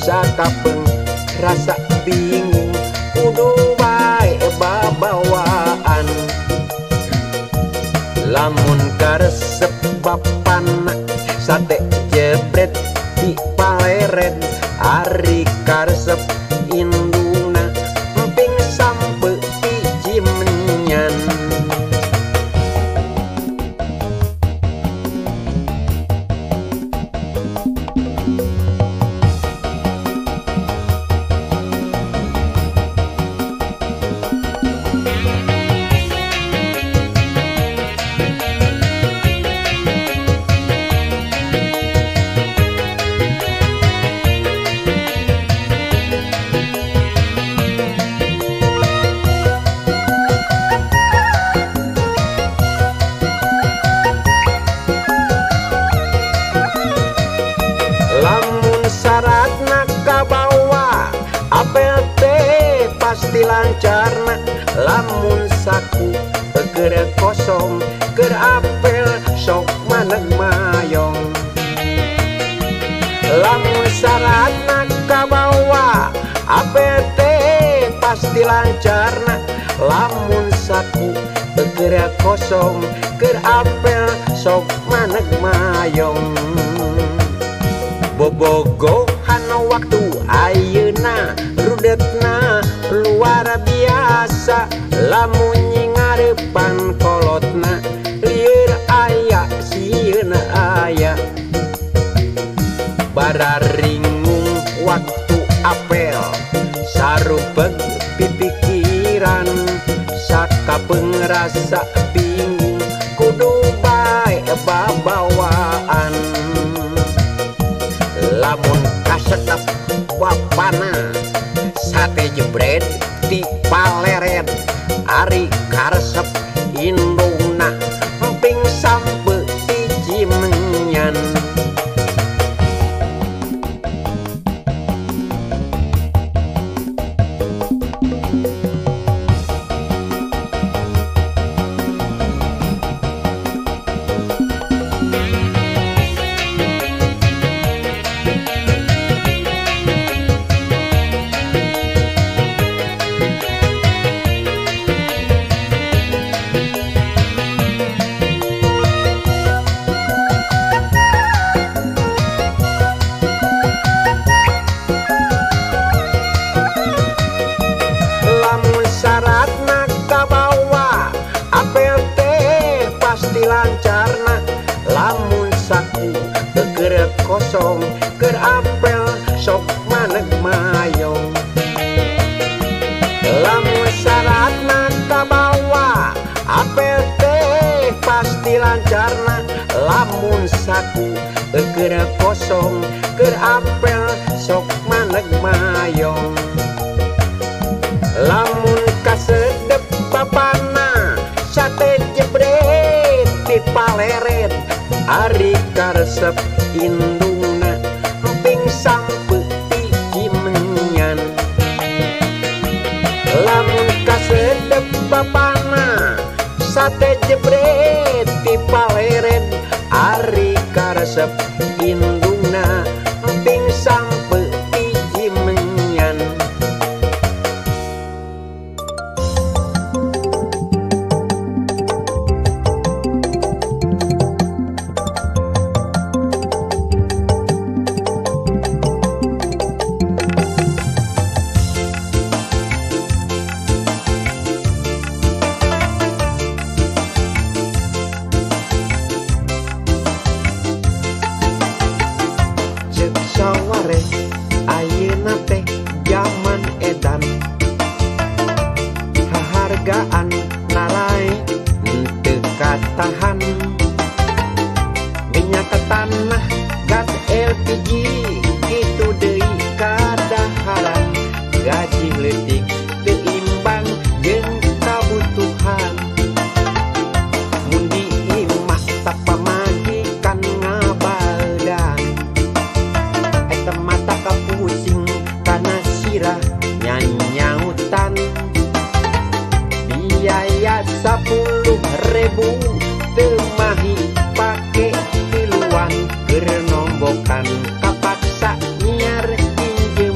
sakapeng rasa bingung kudu bae babawaan lamun karesep bapana sate jebret di paleren ari karesep induna emping sampe biji menyan lamun syaratna kabawa apel teh pasti lancarna lamun saku keur kosong keur apel sok maneg mayong lamun syaratna kabawa apel teh pasti lancarna lamun saku keur kosong keur apel sok maneg mayong bobogohan waktu ayeuna rudetna luar biasa lamun nyingarepan kolotna lieur aya sieuna aya bararingung waktu apel sarupeg pipikiran sakapeng rasa bingung kudu bae babawaan lamun kasetep bapana sate jebret di paleren ari karesep indungna emping sampe biji menyan syaratna kabawa apel teh pasti lancarna lamun saku keur kosong keur apel sok maneg mayong lamun syaratna kabawa apel teh pasti lancarna lamun saku keur kosong keur apel sok maneg mayong lamun kasedep papana sate jebret di paleret ari karesep indungna emping sampe biji menyan lamun kasedep papana sate jebret di paleret ari karesep indungna emping sampe biji menyan saware ayeuna teh zaman edan hahargaan nalai teu katahan minyak tanah gas LPG kitu deui kadaharan gaji leutik teu imbang jeung kabutuhan mun diimah tapamajikan ngabaldan mata kapusing kana sirah nyanyautan biaya 10.000 temahi pake tiluan keur nombokan kapaksa nyiar injeun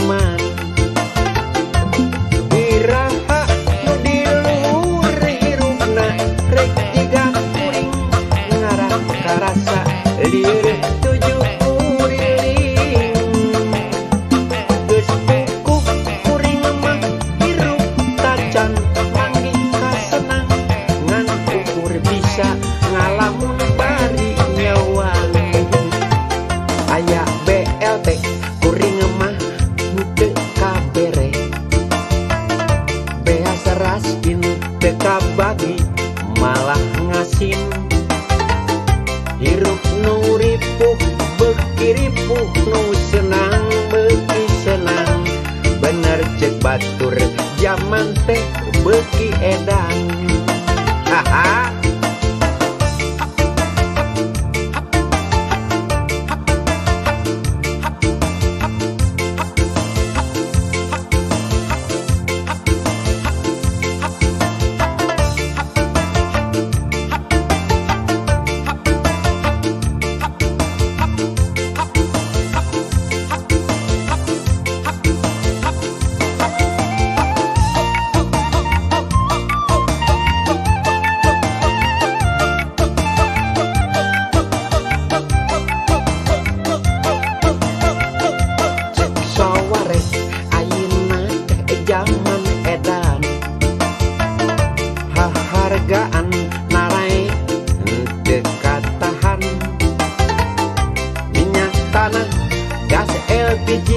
LPG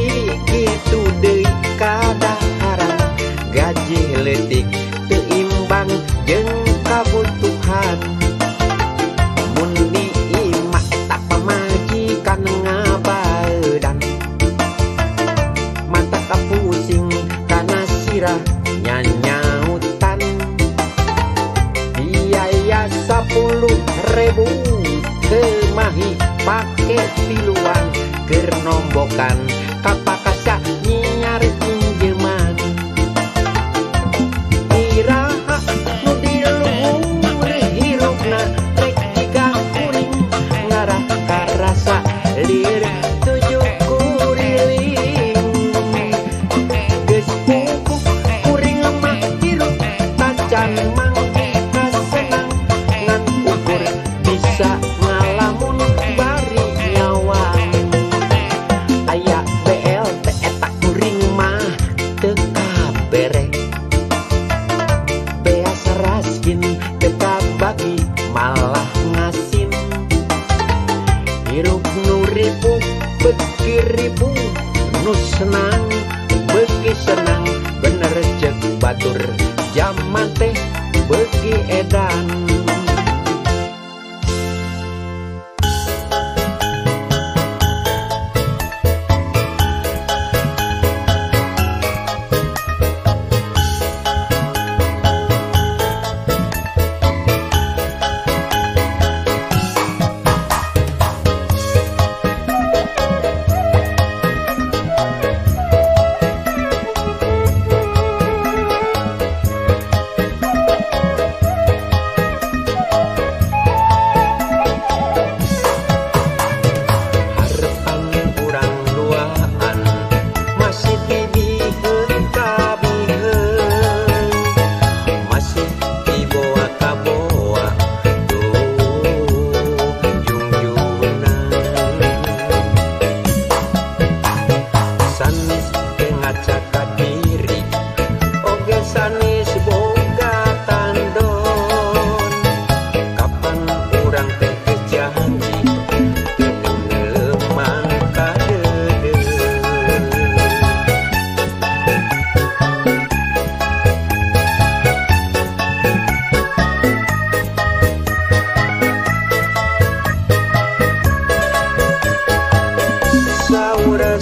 gitu deui kadaharan gaji leutik teu imbang jeung kabutuhan mun di imah eta pamajikan ngabaeudan mata kapusing kana sirah nyanyautan biaya 10.000 kemahi pake piluan keur nombokan kapakasa nyiar pinjeman iraha nu diluhur hirupna rek jiga kuring ngarah karasa lir tujuh kuriling geus puguh kuring mah hirup tacan manggi kasenang ngan ukur bisa ngalamun bari nyawa aya BLT eta kuring mah teu kabere beas raskin teu kabagi malah ngasin hirup nu ripuh beuki ripuh nu senang beuki senang bener ceuk batur jaman teh beuki edan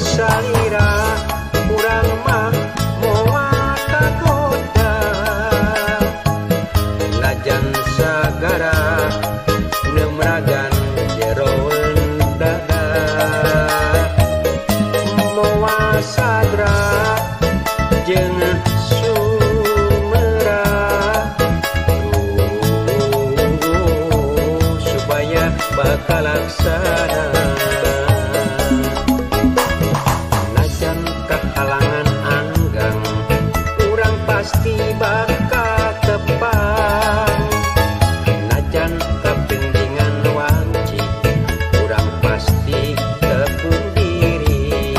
salira urang mah moal kagoda lajan sagara nemragan jeroen dada moal sadra jeung sumera supaya bakal laksana pasti bakal tepang najan kapinggingan wanci urang pasti tepung diri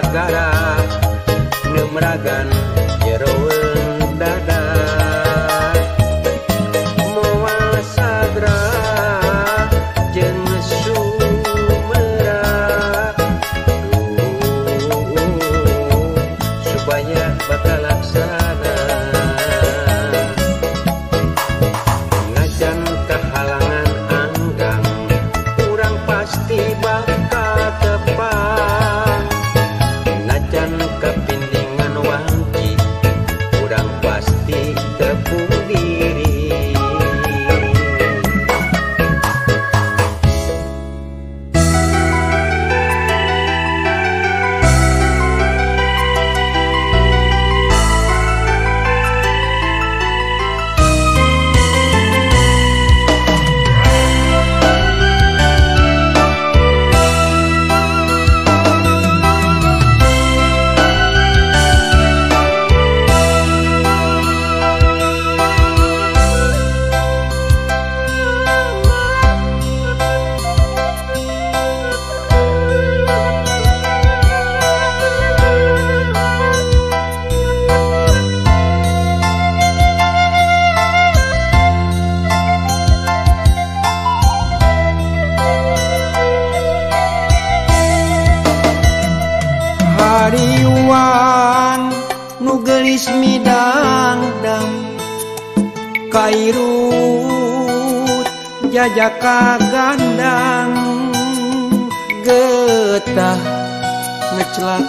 negara nemragan jeroen dada moal sadra jeung sumera supaya bakal laksana ngajan kehalangan anggang urang pasti bakal tepang ngajan kepindingan wangki urang pasti tepung diri hariwan nu geulis midangdang kairut jajaka gandang getah ngeclak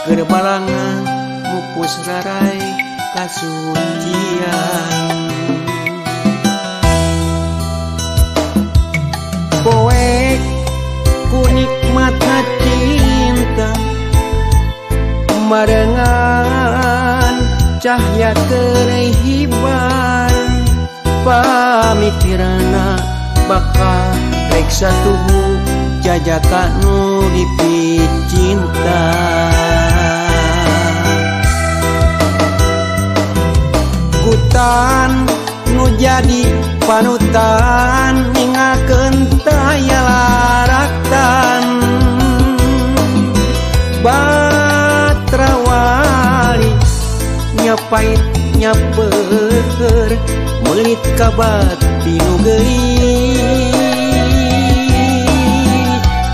keur balangan mupus rarai kasucian poek ku nikmatna cinta marengan cahya kerehiban pamikirana bakal reksa tubuh jajaka nu dipicinta kutan nu jadi panutan ningakeun taya laratan batrawali nyapait nyaper melit ka bati nu geulis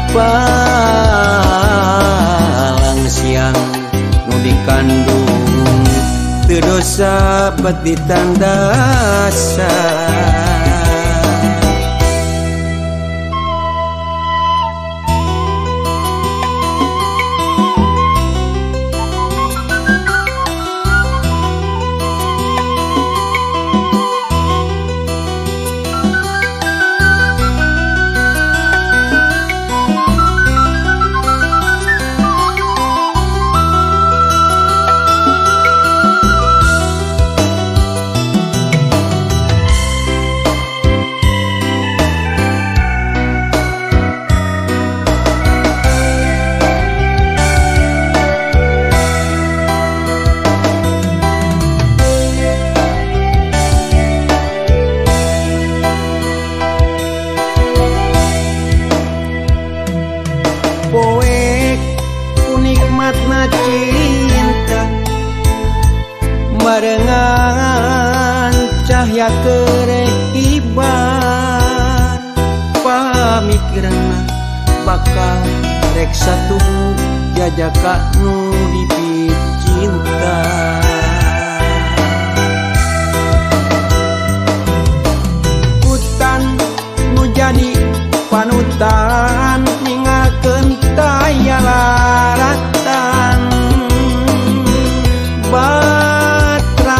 palang siang nu dikandung teu dosa bet ditandasa poek kunikmatna cinta marengan cahya kerehiban pamikirna bakal reksa tubuh jajaka nu dipicinta kutan nu jadi panutan ningakeun taya laratan batrawali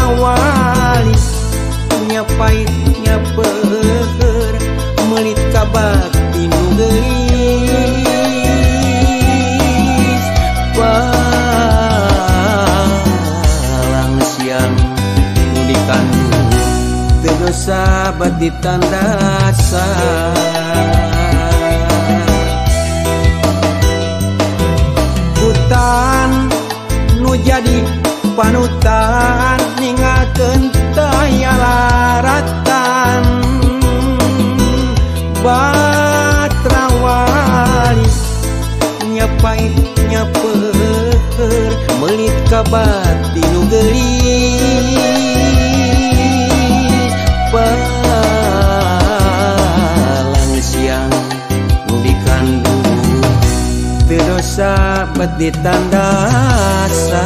nyapait nyaper melit ka bati nu geulis palang siang nu dikandung teu dosa bet ditandasa nu jadi panutan ningakeun taya laratan batrawali nyapait nyaper melit ka bati nu geulis palang siang nu dikandung teu dosa bet ditandasa.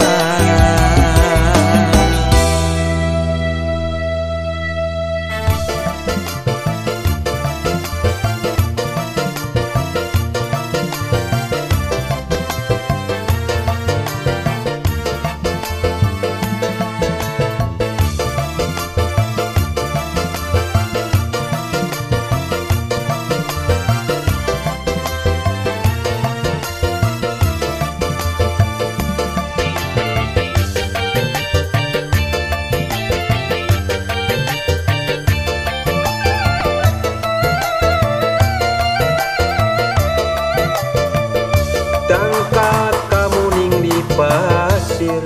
Tangkat kamuning di pasir,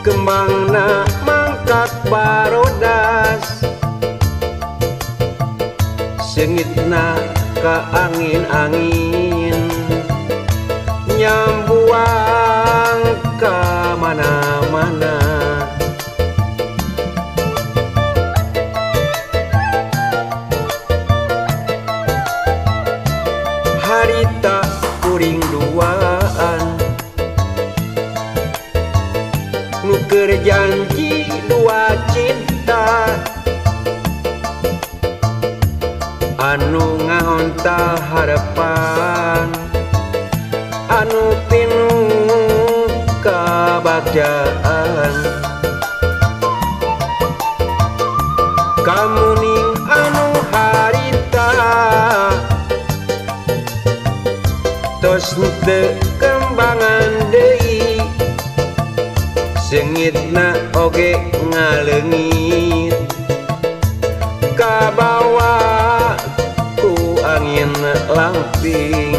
kembangna mangkat barodas, sengitna ka angin-angin, nyambuang ka mana-mana. Harita kuring duaan, nu keur janji dua cinta, anu ngahontal harapan, anu pinuh kabagjaan. Kamuning anu harita tos teu kembangan deui, sengitna oge ngaleungit, kabawa ku angin lamping.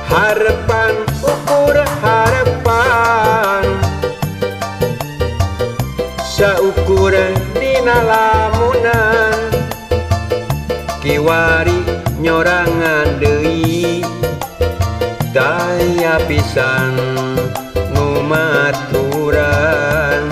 Harapan ukur harapan, saukur dina lamunan, kiwari nyorangan deui, daya pisan nu maturan.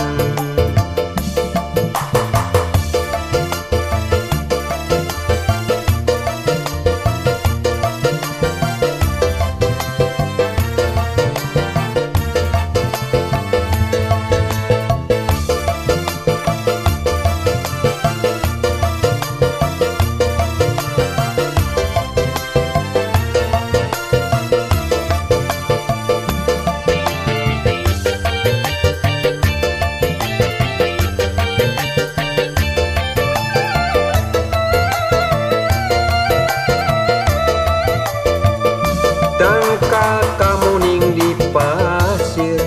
Tangka kamuning di pasir,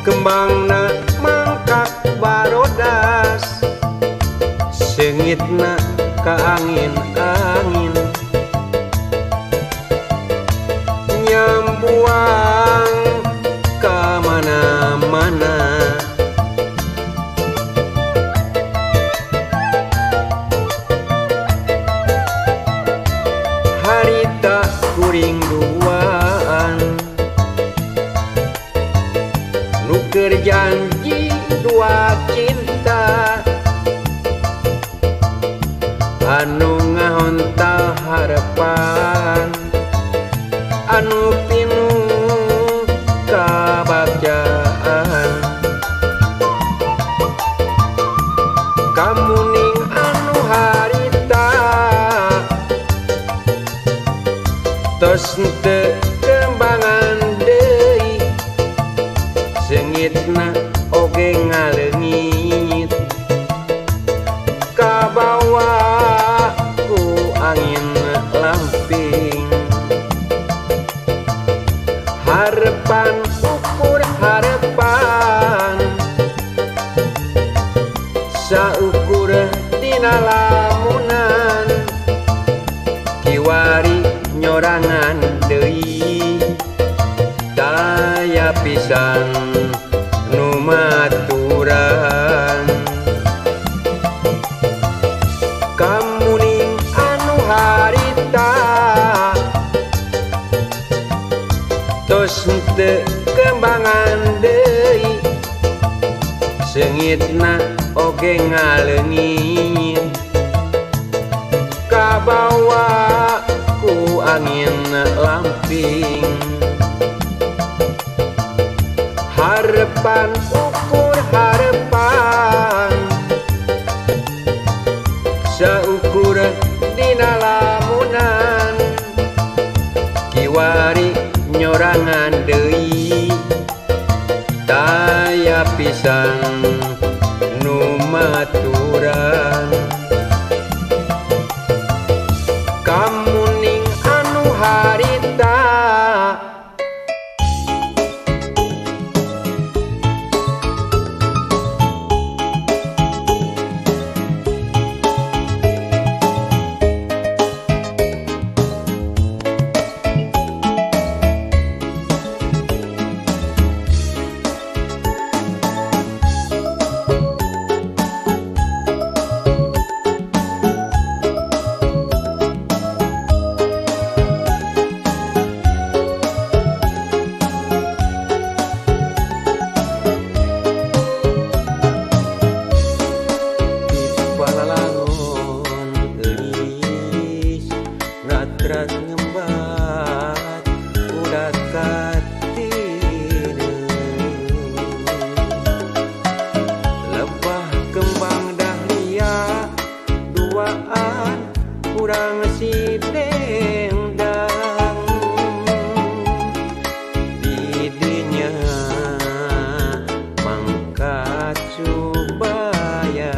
kembangna mangkat barodas, sengitna ka angin-angin, nyambuang ka mana-mana. Harita kuring duaan, nu keur janji dua cinta, anu ngahontal harapan, anu pinuh kabagjaan. Kamuning anu harita tos teu kembangan deui, sengitna oge ngaleungit, kabawa ku angin lamping. Harapan ukur harapan, saukur dina lamunan, kiwari nyorangan deui, daya pisan nu maturan. Kamuning anu harita de kembangan deui seungitna oge ngaleungit kabawa ku angin lamping harapan ukur harapan saukur dina lamunan kiwari nyorangan deui taya pisan nu maturan kamuning anu harita Natras ngembat udah katine lebah kembang dahlia duaan kurang si dendang didinya mangkat cubaya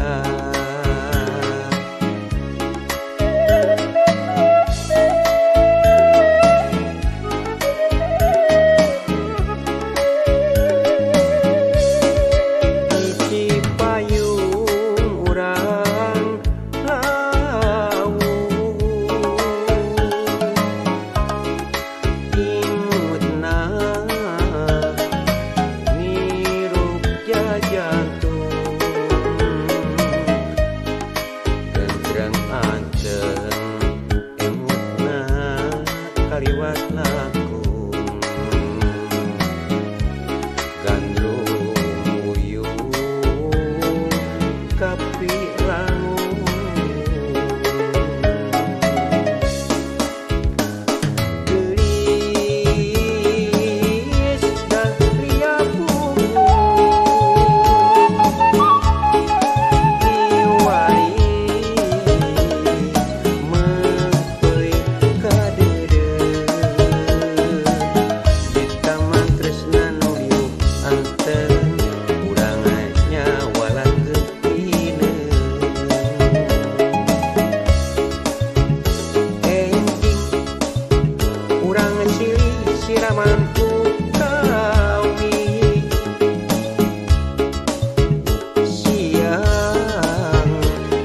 kaliwat lakung gandrung uyuh kapi langung gelis dahlia bungu iwari mempeuy kadede siramanku kawi siang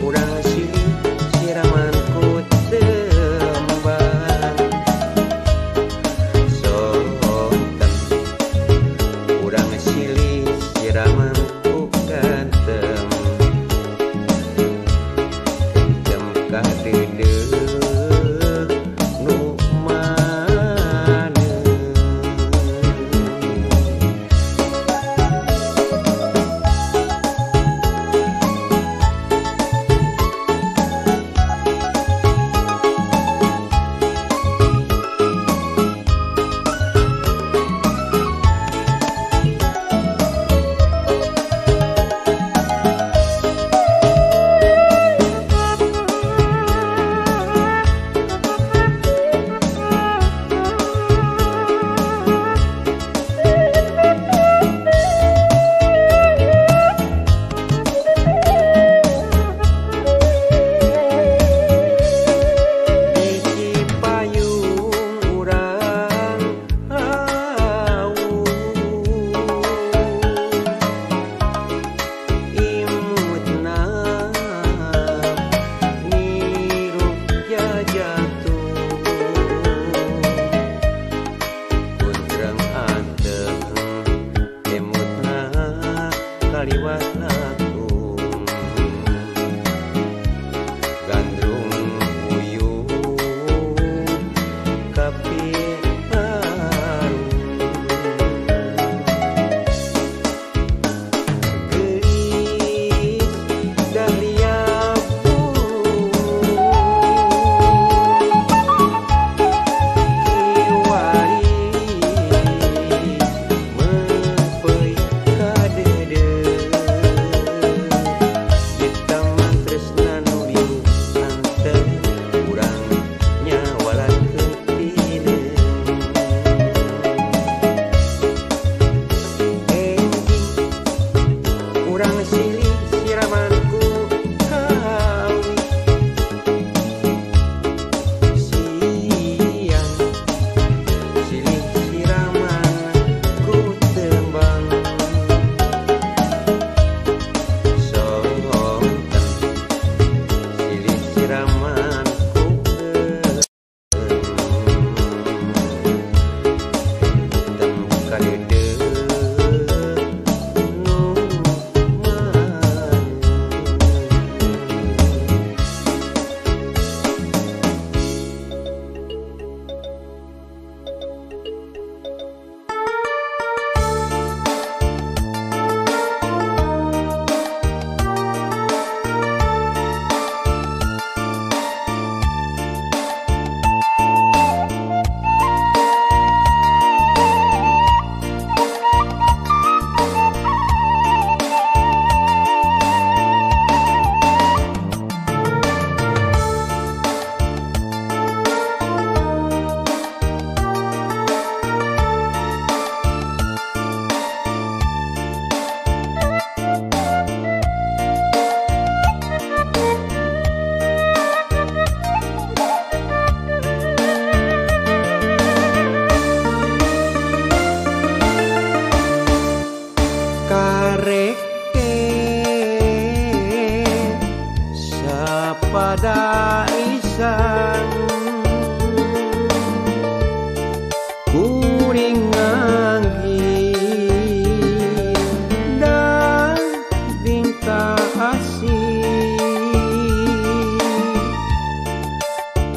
urang silih siramanku tembang sonten urang silih siramanku gantem kencem kadede nu kaliwat lakung gandrung uyuh kapi larung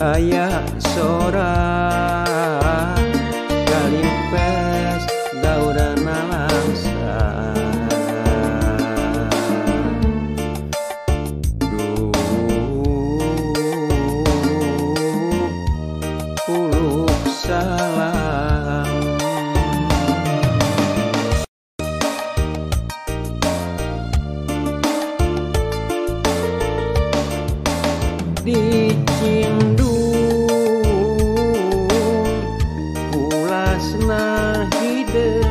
aya sora kalimpes gaurana langsa puluk salam dicindung pulasna hideung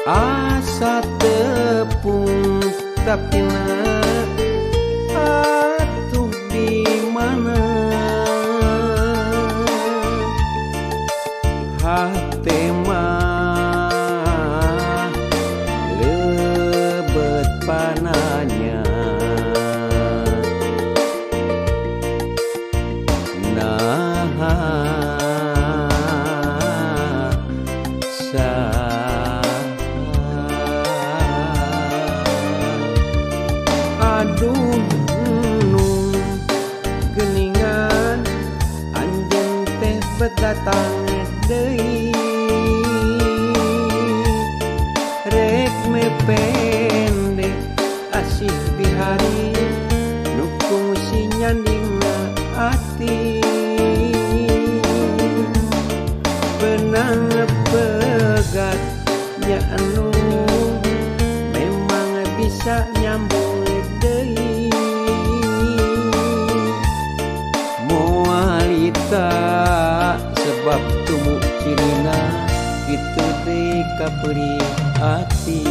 asa tepung tapina atuh di mana hate mah lebet pananya aduh geningan anjeun teh bedatang deui rek mepende asih bihari nu kungsi nyandingna ati benang pegat nya anu memang bisa nyambung deui moalita sebab tumu cirina kitu deui kaperi ati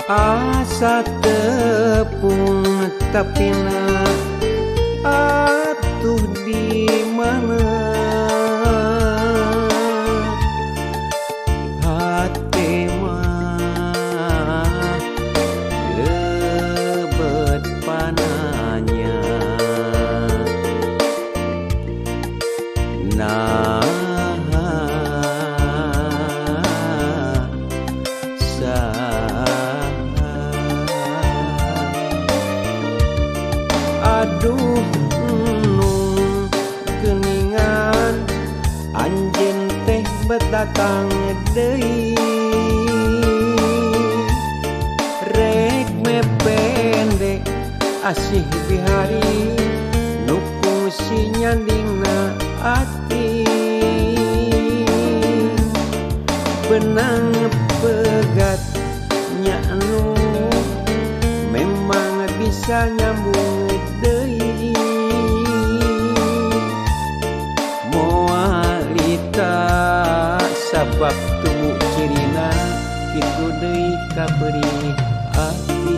asa tepung tapina atuh di mana hate mah lebet pananya aduh geningan anjeun teh bedatang deui rek mepende asih bihari nu kungsi nyandingna ati benang pegat nya anu memang bisa nyambung deui moalita sabab tumu cirina kitu deui kaberi ati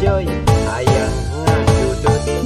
joy hayang ngadudut.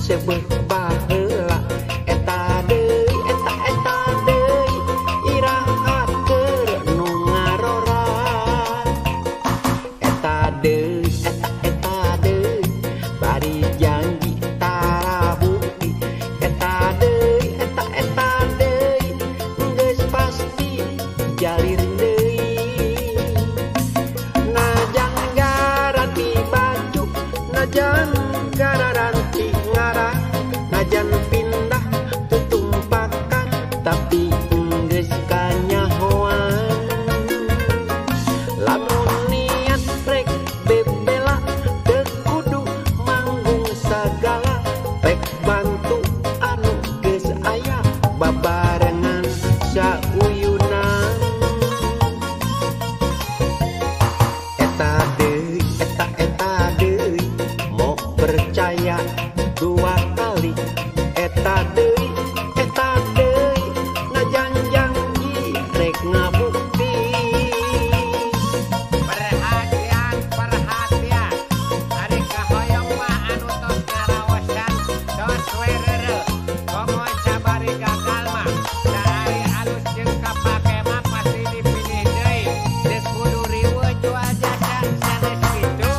sebeh baheula eta deui eta deui iraha keur nu ngarora eta deui eta deui bari janji tara bukti eta deui eta deui geus pasti jalir deui najan garanti baju najan garanti ngarah najan pindah tutumpakan tapi geus kanyahoan lamun niat rek bebela teu kudu manggung sagala rek bantu anu geus aya babarengan sauyunan eta deui eta deui mau percaya dua kali eta deui najan janji rek ngabukti Perhatian ari kahoyong mah anu tos ngaraosan tos we reureuh komo sabari gagal mah saari alus jeung kapake mah pasti dipilih deui teu kudu riweuh jual jasa sanes kitu.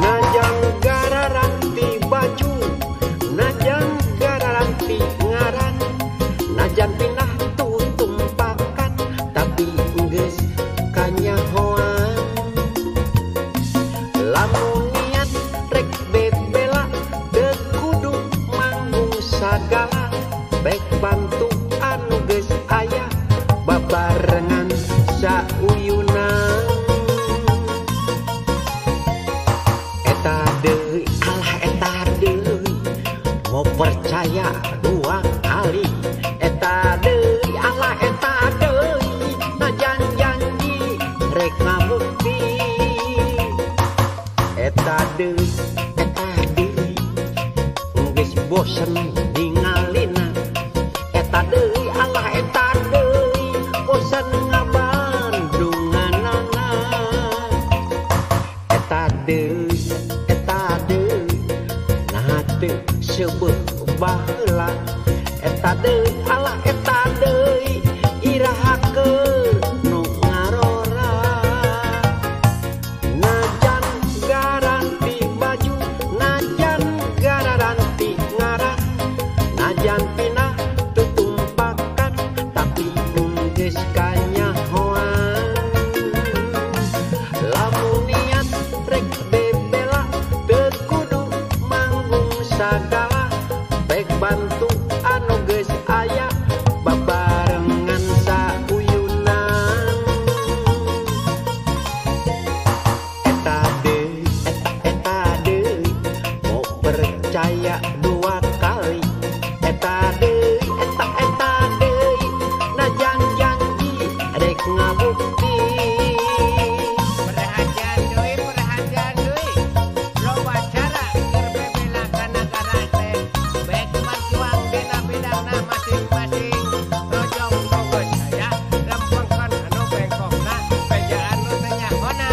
najan garanti baju najan garanti ngaran najan pindah tutumpakan tapi geus kanyahoan lamun niat rek bebela teu kudu manggung sagala baik bantu anu geus aya babarengan sauyunan eta deui alah eta deui mau percaya dua kali eta deui alah eta deui najan janji rek ngabukti eta deui geus bosen ningalina eta deui alah eta deui bosen ngabandunganana eta deui nah teu sebeuh baheula eta deui alah eta deui iraha keur nu ngarora najan garanti baju najan garanti ngarah najan pindah tutumpakan tapi geus kanyahoan lamun niat rek bebela teu kudu manggung sagala baik bantu anu geus aya babarengan sauyunan eta deui mau percaya dua kali eta deui najan janji rek ngabukti Perhatian deui loba cara keur bebela ka nagara teh baik berjuang dina bidangna masing-masing rojong bogoh saya lempengkeun anu bengkokna bejaan nu teu nyahona.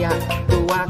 aya tua